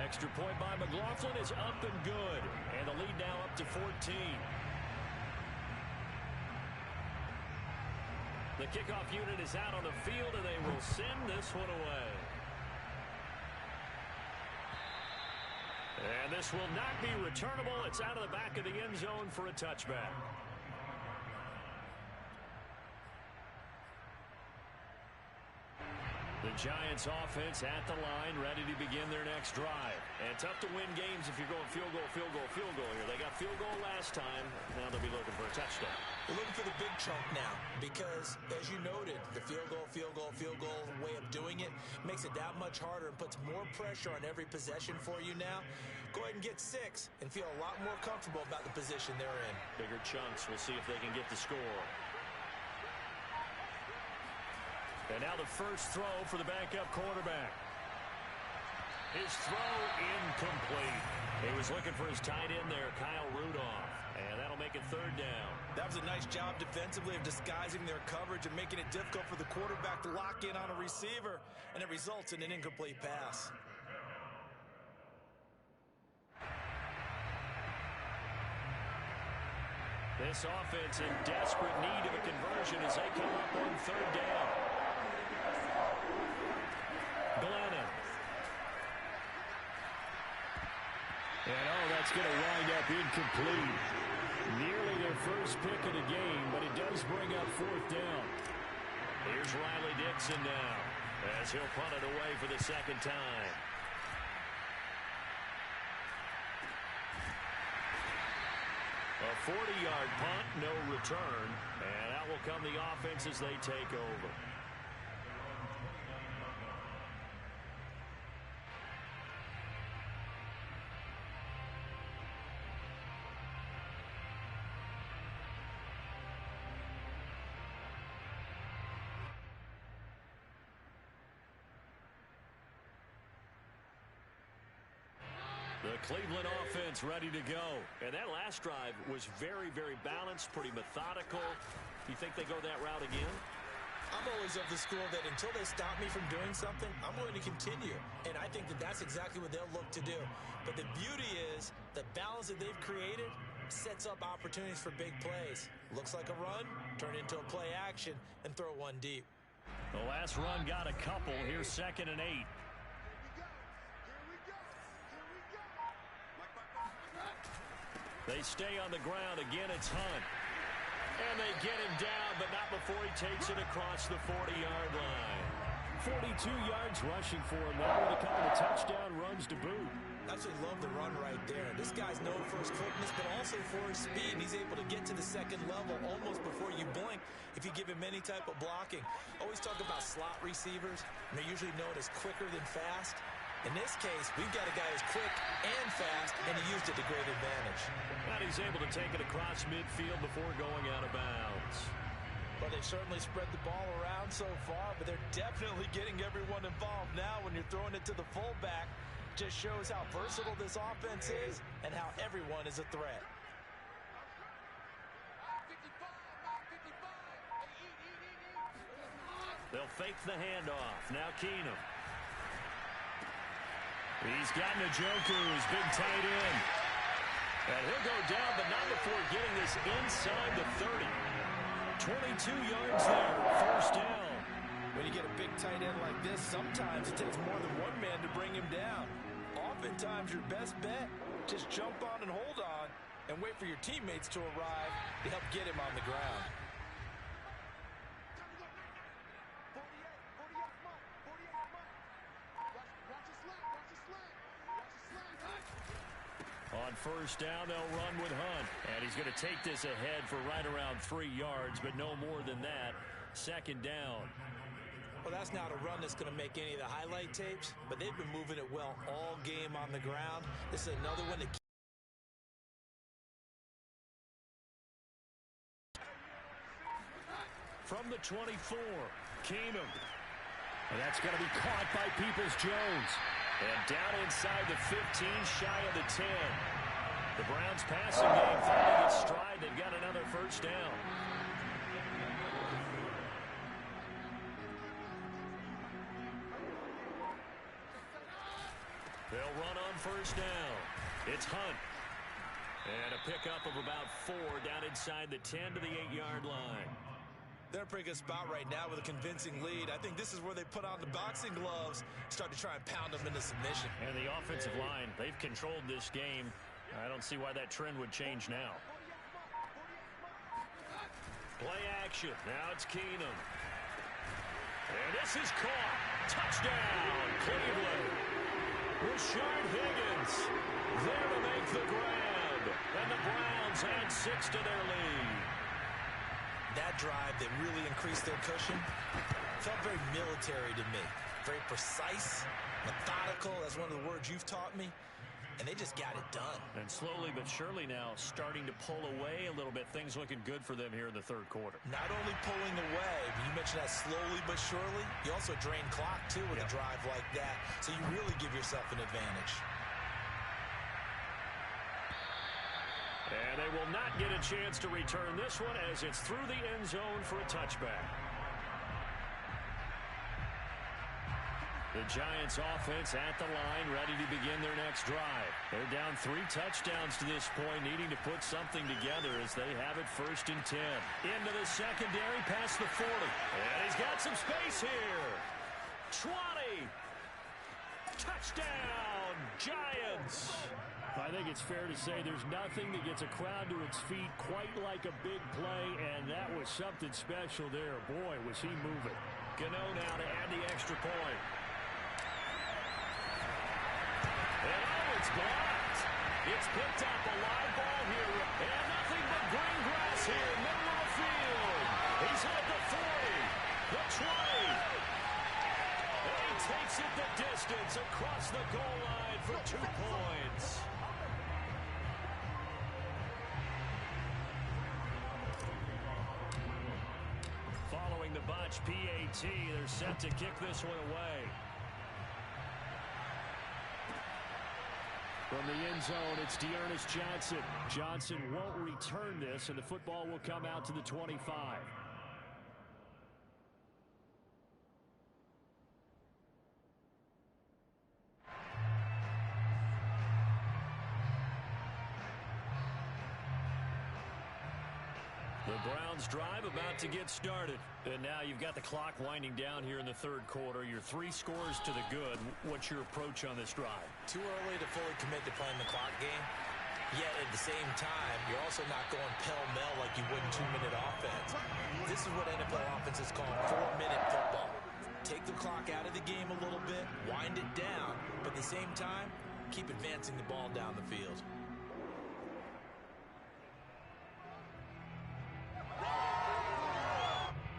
Extra point by McLaughlin is up and good. And the lead now up to 14. The kickoff unit is out on the field, and they will send this one away. And this will not be returnable. It's out of the back of the end zone for a touchback. The Giants offense at the line, ready to begin their next drive. And tough to win games if you're going field goal, field goal, field goal here. They got field goal last time. Now they'll be looking for a touchdown. They're looking for the big chunk now because, as you noted, the field goal way of doing it makes it that much harder and puts more pressure on every possession for you now. Go ahead and get 6 and feel a lot more comfortable about the position they're in. Bigger chunks. We'll see if they can get the score. And now the first throw for the backup quarterback. His throw incomplete. He was looking for his tight end there, Kyle Rudolph. And that'll make it third down. That was a nice job defensively of disguising their coverage and making it difficult for the quarterback to lock in on a receiver. And it results in an incomplete pass. This offense in desperate need of a conversion as they come up on third down. Glennon. And that's going to wind up incomplete. Nearly their first pick of the game, but it does bring up fourth down. Here's Riley Dixon now as he'll punt it away for the second time. A 40-yard punt, no return, and out will come the offense as they take over. The Cleveland offense ready to go. And that last drive was very, very balanced, pretty methodical. You think they go that route again? I'm always of the school that until they stop me from doing something, I'm going to continue. And I think that that's exactly what they'll look to do. But the beauty is the balance that they've created sets up opportunities for big plays. Looks like a run, turn into a play action, and throw one deep. The last run got a couple. Here's 2nd and 8. They stay on the ground. Again, it's Hunt. And they get him down, but not before he takes it across the 40-yard line. 42 yards rushing for him now with a couple of touchdown runs to boot. Absolutely love the run right there. This guy's known for his quickness, but also for his speed. He's able to get to the second level almost before you blink if you give him any type of blocking. Always talk about slot receivers, and they're usually known as quicker than fast. In this case, we've got a guy who's quick and fast, and he used it to great advantage. And he's able to take it across midfield before going out of bounds. Well, they've certainly spread the ball around so far, but they're definitely getting everyone involved now when you're throwing it to the fullback. Just shows how versatile this offense is and how everyone is a threat. They'll fake the handoff. Now Keenum. He's got Njoku's big tight end. And he'll go down, but not before getting this inside the 30. 22 yards there, first down. When you get a big tight end like this, sometimes it takes more than one man to bring him down. Oftentimes, your best bet, just jump on and hold on and wait for your teammates to arrive to help get him on the ground. On first down, they'll run with Hunt. And he's going to take this ahead for right around 3 yards, but no more than that. Second down. Well, that's not a run that's going to make any of the highlight tapes, but they've been moving it well all game on the ground. This is another one that from the 24, Keenum. And that's going to be caught by Peoples-Jones. And down inside the 15, shy of the 10. The Browns passing game finding its stride. They've got another first down. They'll run on first down. It's Hunt. And a pickup of about 4 down inside the 10 to the 8-yard line. they're in a pretty good spot right now with a convincing lead. I think this is where they put on the boxing gloves, start to try and pound them into submission. And the offensive line, they've controlled this game. I don't see why that trend would change now. Play action. Now it's Keenum. And this is caught. Touchdown, Cleveland. Rashard Higgins there to make the grab. And the Browns add 6 to their lead. That drive that really increased their cushion felt very military to me. Very precise, methodical. That's one of the words you've taught me. And they just got it done. And slowly but surely now starting to pull away a little bit. Things looking good for them here in the third quarter. Not only pulling away, but you mentioned that slowly but surely. You also drain clock, too, with a drive like that. So you really give yourself an advantage. And they will not get a chance to return this one as it's through the end zone for a touchback. The Giants offense at the line, ready to begin their next drive. They're down 3 touchdowns to this point, needing to put something together as they have it 1st and 10. Into the secondary, past the 40. And he's got some space here. 20. Touchdown, Giants. I think it's fair to say there's nothing that gets a crowd to its feet quite like a big play, and that was something special there. Boy, was he moving. Gano now to add the extra point. And it's blocked. It's picked up, a live ball here. And nothing but green grass here, middle of the field. He's at the 40, the 20. And he takes it the distance across the goal line for 2 points. Following the botch PAT, they're set to kick this one away. From the end zone, it's Dearness Johnson. Johnson won't return this, and the football will come out to the 25. The Browns drive about to get started. And now you've got the clock winding down here in the third quarter. You're 3 scores to the good. What's your approach on this drive? Too early to fully commit to playing the clock game. Yet at the same time, you're also not going pell-mell like you would in 2-minute offense. This is what NFL offenses call 4-minute football. Take the clock out of the game a little bit, wind it down, but at the same time, keep advancing the ball down the field.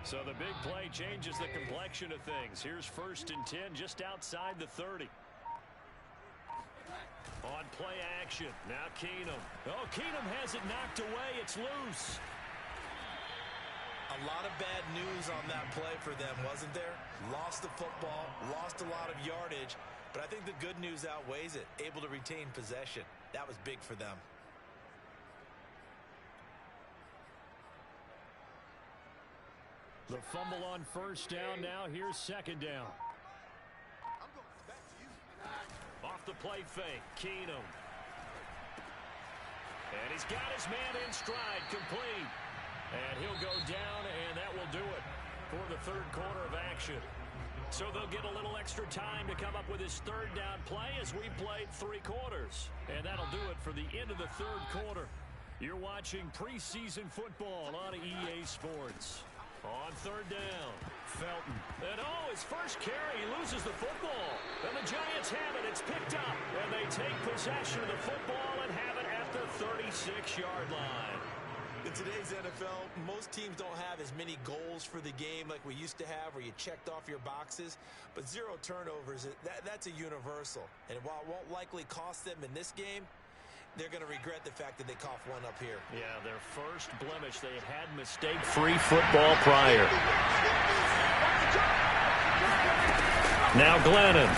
So the big play changes the complexion of things. Here's 1st and 10 just outside the 30. On play action. Now Keenum. Oh, Keenum has it knocked away. It's loose. A lot of bad news on that play for them, wasn't there? Lost the football, lost a lot of yardage, but I think the good news outweighs it. Able to retain possession. That was big for them. The fumble on 1st down. Now here's 2nd down. Off the play fake. Keenum. And he's got his man in stride. Complete. And he'll go down, and that will do it for the third quarter of action. So they'll get a little extra time to come up with his 3rd down play as we played 3 quarters. And that'll do it for the end of the third quarter. You're watching preseason football on EA Sports. On 3rd down, Felton. And his first carry, he loses the football. And the Giants have it at It's picked up, and they take possession of the football and have it at the 36-yard line. In today's NFL, most teams don't have as many goals for the game like we used to have where you checked off your boxes. But 0 turnovers, that's a universal. And while it won't likely cost them in this game, they're going to regret the fact that they coughed one up here. Yeah, their first blemish. They had mistake-free football prior. Now Glennon.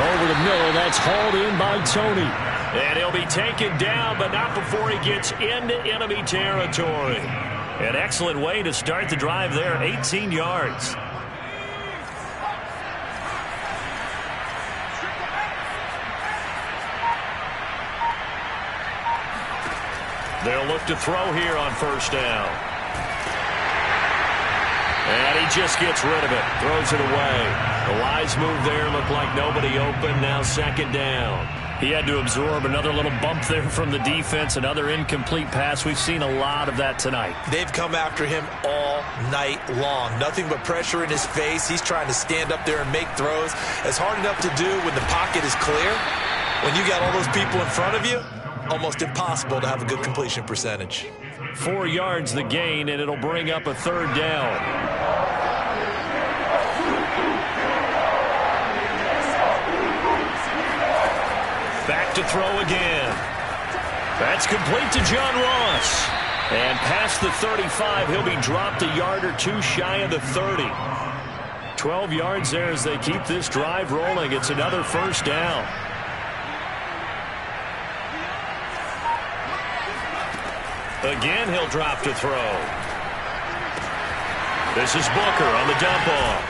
Over the middle, that's hauled in by Tony. And he'll be taken down, but not before he gets into enemy territory. An excellent way to start the drive there, 18 yards. They'll look to throw here on first down. And he just gets rid of it, throws it away. The wise move there, looked like nobody open, now second down. He had to absorb another little bump there from the defense, another incomplete pass. We've seen a lot of that tonight. They've come after him all night long. Nothing but pressure in his face. He's trying to stand up there and make throws. It's hard enough to do when the pocket is clear. When you got all those people in front of you, almost impossible to have a good completion percentage. 4 yards the gain, and it'll bring up a third down. Back to throw again. That's complete to John Ross. And past the 35, he'll be dropped a yard or two shy of the 30. 12 yards there as they keep this drive rolling. It's another first down. Again, he'll drop to throw. This is Booker on the dump off.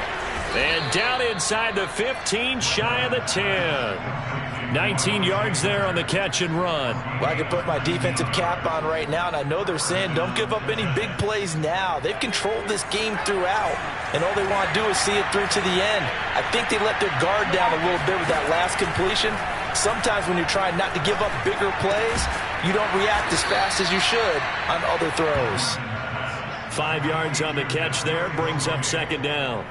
And down inside the 15, shy of the 10. 19 yards there on the catch and run. Well, I can put my defensive cap on right now, and I know they're saying don't give up any big plays now. They've controlled this game throughout, and all they want to do is see it through to the end. I think they let their guard down a little bit with that last completion. Sometimes when you're trying not to give up bigger plays, you don't react as fast as you should on other throws. 5 yards on the catch there, brings up second down.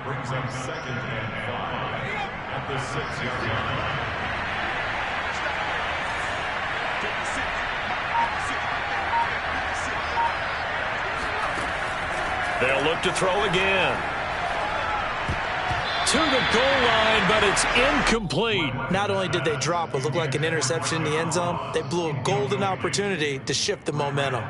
Brings up second and 5 at the 6-yard line. They'll look to throw again. To the goal line, but it's incomplete. Not only did they drop what looked like an interception in the end zone, they blew a golden opportunity to shift the momentum.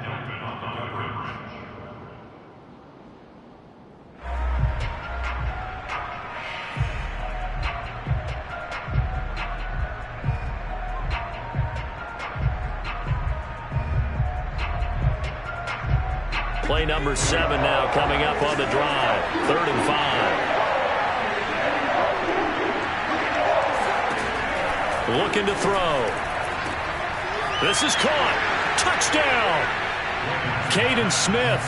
Play number 7 now coming up on the drive. 3rd and 5. Looking to throw. This is caught. Touchdown. Caden Smith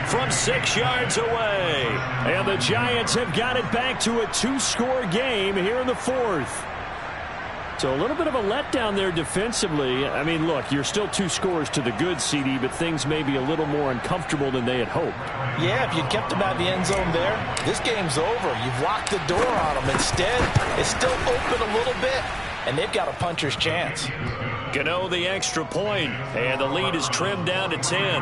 from 6 yards away. And the Giants have got it back to a 2-score game here in the 4th. So a little bit of a letdown there defensively. I mean, look, you're still 2 scores to the good, CD, but things may be a little more uncomfortable than they had hoped. Yeah, if you kept them out of the end zone there, this game's over. You've locked the door on them. Instead, it's still open a little bit, and they've got a puncher's chance. Gano the extra point, and the lead is trimmed down to 10.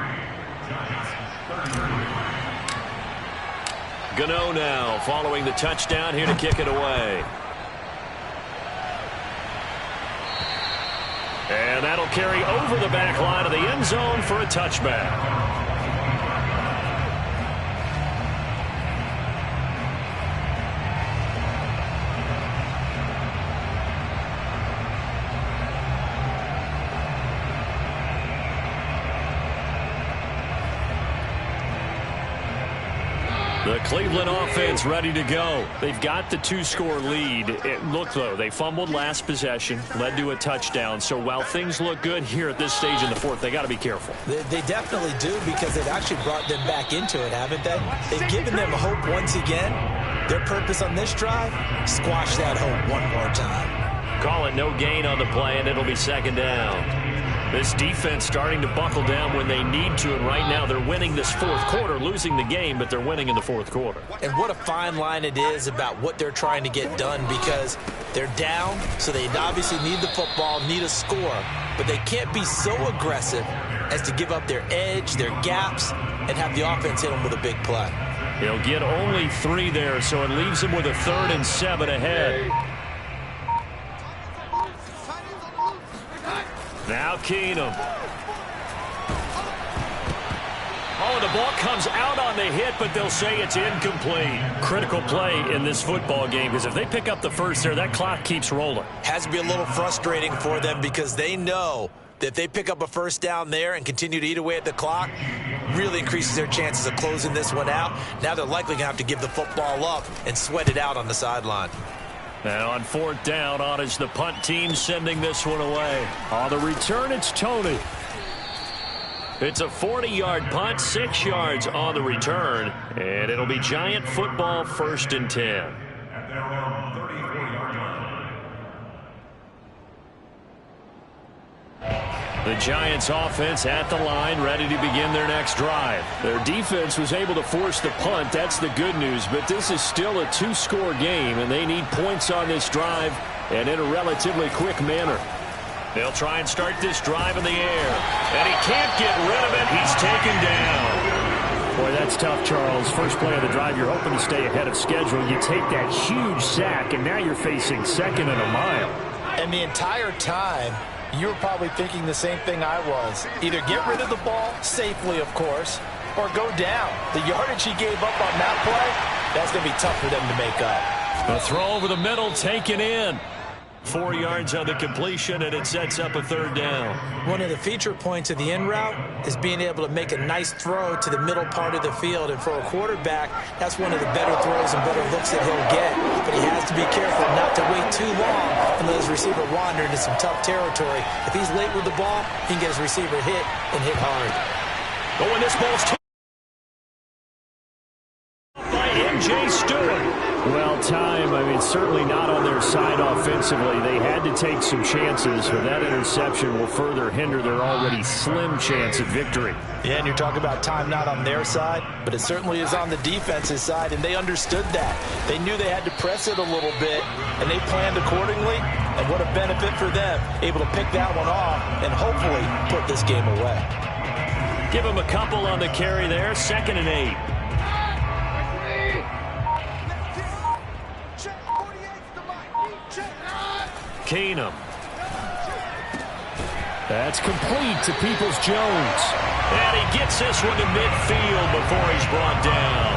Gano now following the touchdown here to kick it away. And that'll carry over the back line of the end zone for a touchback. The Cleveland offense ready to go. They've got the 2-score lead. Look, though, they fumbled last possession, led to a touchdown. So while things look good here at this stage in the 4th, they got to be careful. They definitely do, because they've actually brought them back into it, haven't they? They've given them hope once again. Their purpose on this drive, squash that hope one more time. Call it no gain on the play, and it'll be second down. This defense starting to buckle down when they need to, and right now they're winning this fourth quarter, losing the game, but they're winning in the fourth quarter. And what a fine line it is about what they're trying to get done, because they're down, so they obviously need the football, need a score, but they can't be so aggressive as to give up their edge, their gaps, and have the offense hit them with a big play. He'll get only 3 there, so it leaves them with a 3rd and 7 ahead. Now Keenum. Oh, the ball comes out on the hit, but they'll say it's incomplete. Critical play in this football game, because if they pick up the first there, that clock keeps rolling. Has to be a little frustrating for them, because they know that if they pick up a first down there and continue to eat away at the clock, really increases their chances of closing this one out. Now they're likely going to have to give the football up and sweat it out on the sideline. And on 4th down, on is the punt team sending this one away. On the return, it's Tony. It's a 40-yard punt, 6 yards on the return, and it'll be Giant football, 1st and 10. The Giants offense at the line, ready to begin their next drive. Their defense was able to force the punt. That's the good news, but this is still a 2-score game, and they need points on this drive and in a relatively quick manner. They'll try and start this drive in the air, and he can't get rid of it. He's taken down. Boy, that's tough, Charles. First play of the drive, you're hoping to stay ahead of schedule. You take that huge sack, and now you're facing 2nd and a mile. And the entire time, you were probably thinking the same thing I was. Either get rid of the ball, safely of course, or go down. The yardage he gave up on that play, that's going to be tough for them to make up. A throw over the middle, taken in. 4 yards on the completion, and it sets up a 3rd down. One of the feature points of the in route is being able to make a nice throw to the middle part of the field. And for a quarterback, that's one of the better throws and better looks that he'll get. But he has to be careful not to wait too long and let his receiver wander into some tough territory. If he's late with the ball, he can get his receiver hit and hit hard. Oh, and this ball's by M.J. Stewart. Well, certainly not on their side offensively. They had to take some chances, but that interception will further hinder their already slim chance at victory. Yeah, and you're talking about time not on their side, but it certainly is on the defense's side, and they understood that. They knew they had to press it a little bit, and they planned accordingly, and what a benefit for them, able to pick that one off and hopefully put this game away. Give them a couple on the carry there, 2nd and 8. Keenum. That's complete to Peoples-Jones. And he gets this one to midfield before he's brought down.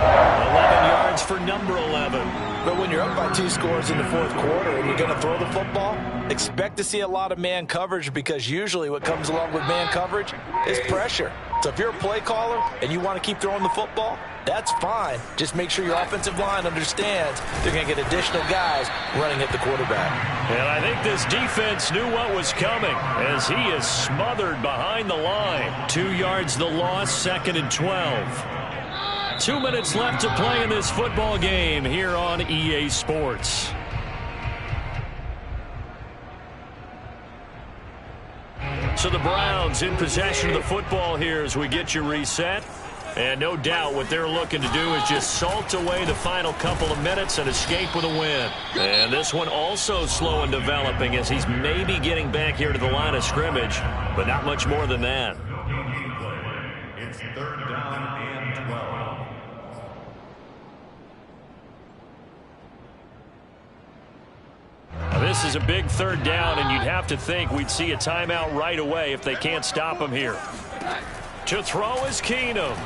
11 yards for number 11. But when you're up by 2 scores in the fourth quarter and you're going to throw the football, expect to see a lot of man coverage, because usually what comes along with man coverage is pressure. So if you're a play caller and you want to keep throwing the football, that's fine. Just make sure your offensive line understands they're going to get additional guys running at the quarterback. And I think this defense knew what was coming, as he is smothered behind the line. 2 yards the loss, 2nd and 12. 2 minutes left to play in this football game here on EA Sports. So the Browns in possession of the football here as we get you reset. And no doubt what they're looking to do is just salt away the final couple of minutes and escape with a win. And this one also slow in developing, as he's maybe getting back here to the line of scrimmage, but not much more than that. It's 3rd down and 12. Now, this is a big 3rd down, and you'd have to think we'd see a timeout right away if they can't stop him here. To throw is Keenum.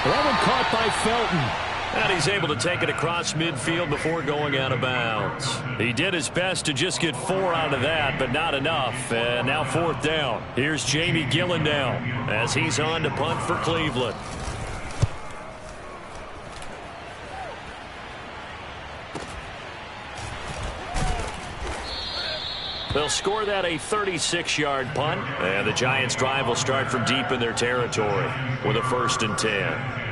That one caught by Felton. And he's able to take it across midfield before going out of bounds. He did his best to just get 4 out of that, but not enough. And now 4th down. Here's Jamie Gillendow as he's on to punt for Cleveland. They'll score that a 36-yard punt, and the Giants' drive will start from deep in their territory with a 1st and 10.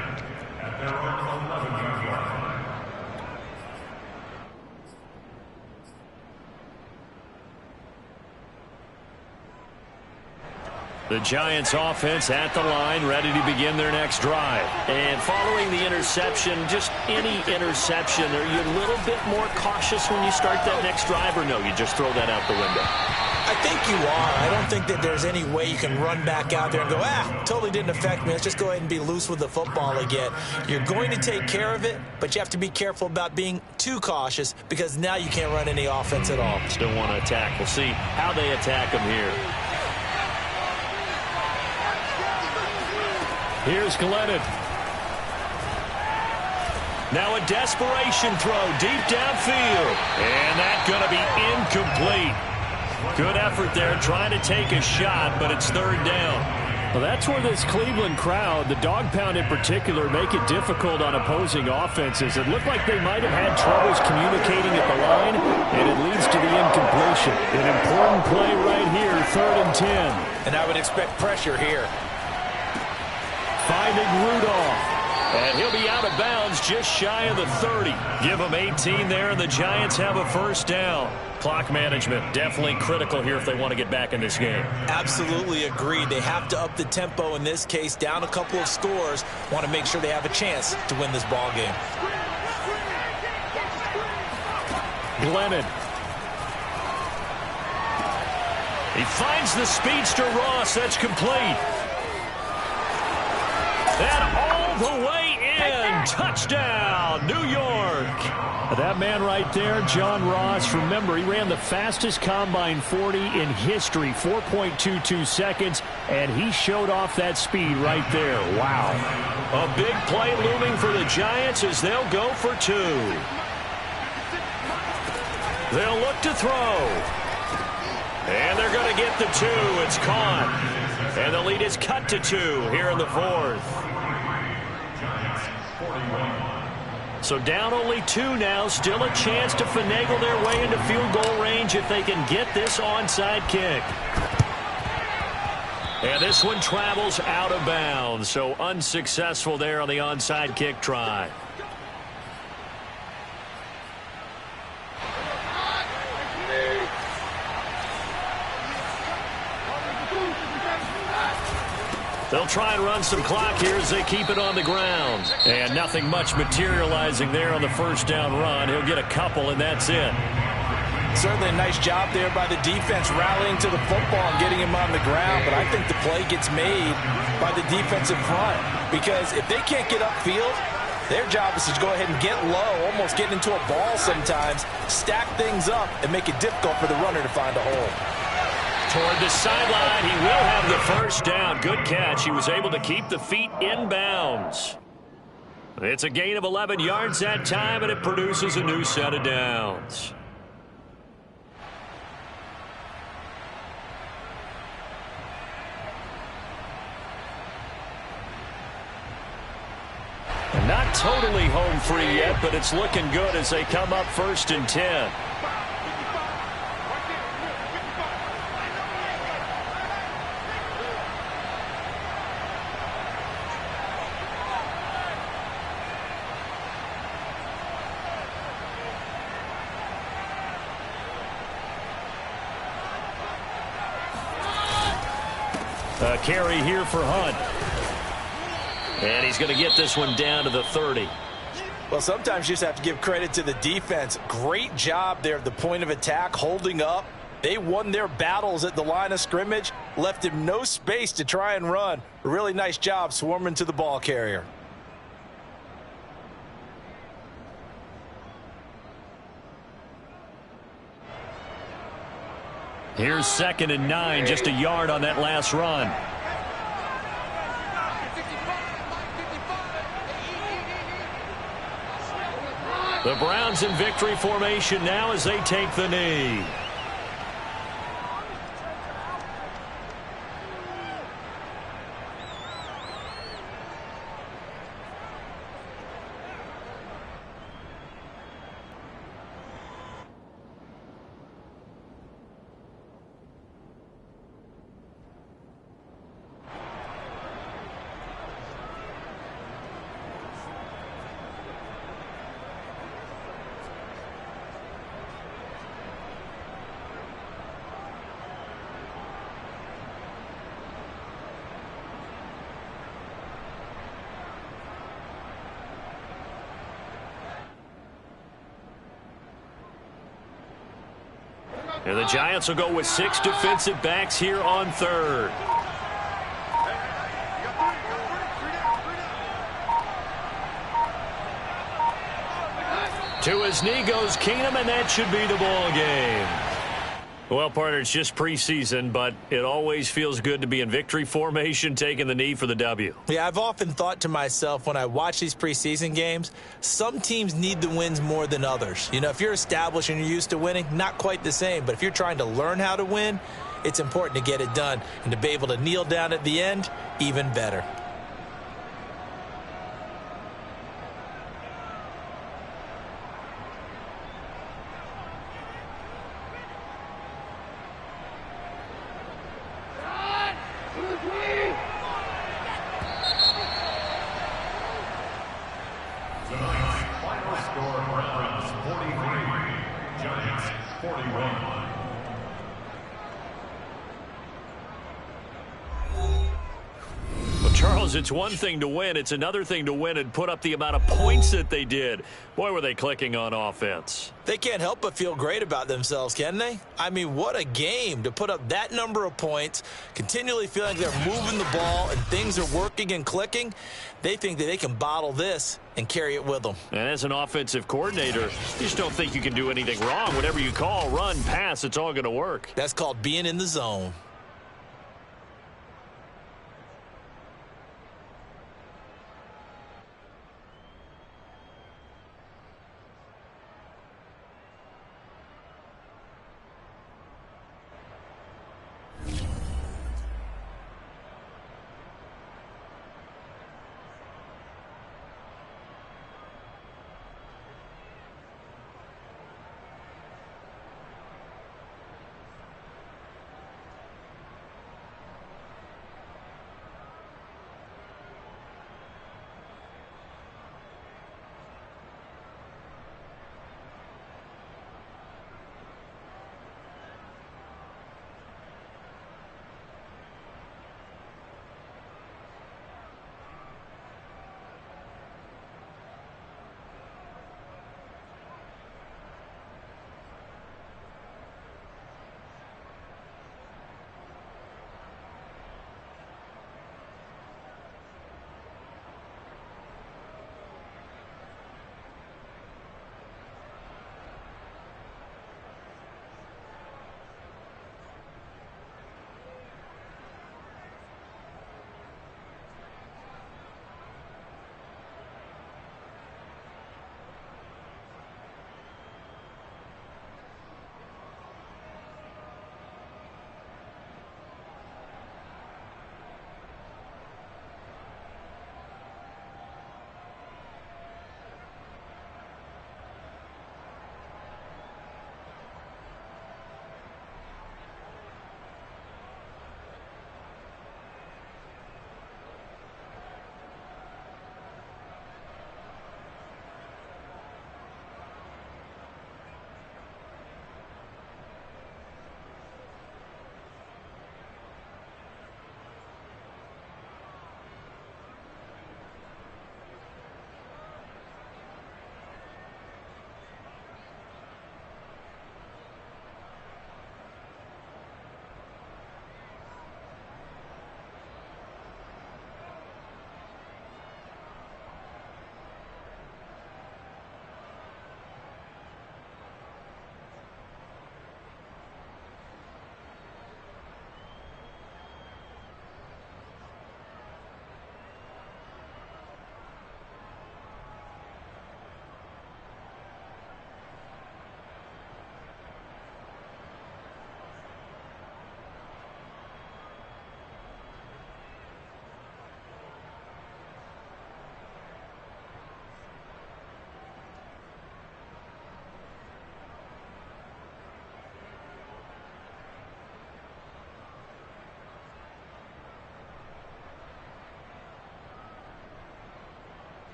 The Giants offense at the line, ready to begin their next drive. And following the interception, just any interception, are you a little bit more cautious when you start that next drive, or no, you just throw that out the window? I think you are. I don't think that there's any way you can run back out there and go, totally didn't affect me. Let's just go ahead and be loose with the football again. You're going to take care of it, but you have to be careful about being too cautious because now you can't run any offense at all. Still want to attack. We'll see how they attack them here. Here's Glennon. Now a desperation throw deep downfield. And that's going to be incomplete. Good effort there trying to take a shot, but it's third down. Well, that's where this Cleveland crowd, the dog pound in particular, make it difficult on opposing offenses. It looked like they might have had troubles communicating at the line, and it leads to the incompletion. An important play right here, 3rd and 10. And I would expect pressure here. Finding Rudolph. And he'll be out of bounds just shy of the 30. Give them 18 there, and the Giants have a first down. Clock management definitely critical here if they want to get back in this game. Absolutely agreed. They have to up the tempo in this case, down a couple of scores. Want to make sure they have a chance to win this ball game. Glennon. He finds the speedster Ross. That's complete. And all the way in. Touchdown, New York. That man right there, John Ross, remember, he ran the fastest combine 40 in history, 4.22 seconds, and he showed off that speed right there. Wow. A big play looming for the Giants as they'll go for 2. They'll look to throw. And they're going to get the 2. It's caught. And the lead is cut to 2 here in the 4th. So down only 2 now. Still a chance to finagle their way into field goal range if they can get this onside kick. And this one travels out of bounds. So unsuccessful there on the onside kick try. They'll try and run some clock here as they keep it on the ground. And nothing much materializing there on the first down run. He'll get a couple, and that's it. Certainly a nice job there by the defense rallying to the football and getting him on the ground. But I think the play gets made by the defensive front. Because if they can't get upfield, their job is to go ahead and get low, almost get into a ball sometimes, stack things up, and make it difficult for the runner to find a hole. Toward the sideline, he will have the first down. Good catch. He was able to keep the feet in bounds. It's a gain of 11 yards that time, and it produces a new set of downs. Not totally home free yet, but it's looking good as they come up 1st and 10. A carry here for Hunt. And he's going to get this one down to the 30. Well, sometimes you just have to give credit to the defense. Great job there at the point of attack, holding up. They won their battles at the line of scrimmage, left him no space to try and run. A really nice job swarming to the ball carrier. Here's 2nd and 9, just a yard on that last run. The Browns in victory formation now as they take the knee. And the Giants will go with 6 defensive backs here on third. To his knee goes Keenum, and that should be the ball game. Well, partner, it's just preseason, but it always feels good to be in victory formation, taking the knee for the W. Yeah, I've often thought to myself when I watch these preseason games, some teams need the wins more than others. You know, if you're established and you're used to winning, not quite the same. But if you're trying to learn how to win, it's important to get it done. And to be able to kneel down at the end, even better. It's one thing to win. It's another thing to win and put up the amount of points that they did. Boy, were they clicking on offense. They can't help but feel great about themselves, can they? I mean, what a game to put up that number of points, continually feeling they're moving the ball and things are working and clicking. They think that they can bottle this and carry it with them. And as an offensive coordinator, you just don't think you can do anything wrong. Whatever you call, run, pass, it's all going to work. That's called being in the zone.